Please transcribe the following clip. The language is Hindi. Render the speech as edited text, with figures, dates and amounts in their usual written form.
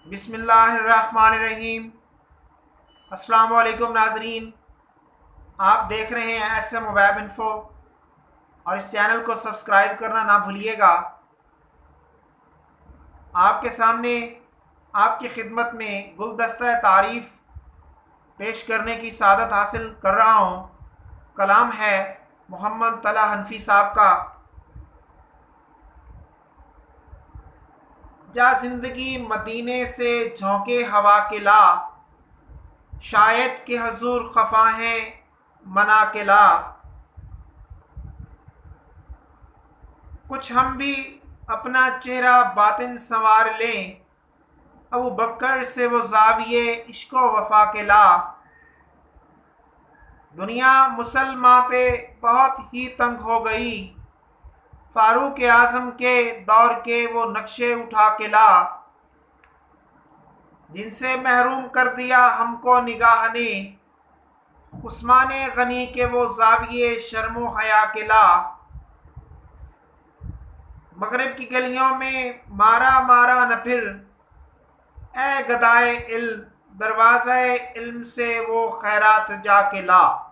बिस्मिल्लाहिर्रहमानिर्रहीम। अस्सलाम वालेकुम नाजरीन, आप देख रहे हैं SM वेब इन्फो और इस चैनल को सब्सक्राइब करना ना भूलिएगा। आपके सामने आपकी खिदमत में गुलदस्ता तारीफ़ पेश करने की सादत हासिल कर रहा हूँ। कलाम है मोहम्मद तला हनफी साहब का। जा जिंदगी मदीने से झोंके हवा के ला, शायद के हजूर खफा हैं मना के ला। कुछ हम भी अपना चेहरा बातिन संवार लें, अबू बकर से वो जाविये इश्को वफा के ला। दुनिया मुसलमान पे बहुत ही तंग हो गई, फारूक आजम के दौर के वो नक्शे उठा के ला। जिनसे महरूम कर दिया हमको निगाह ने, उस्मान गनी के वो जाविये शर्मो हया के ला। मगरिब की गलियों में मारा मारा न फिर, ए गदाए इल्म दरवाज़े इल्म से वो खैरात जा के ला।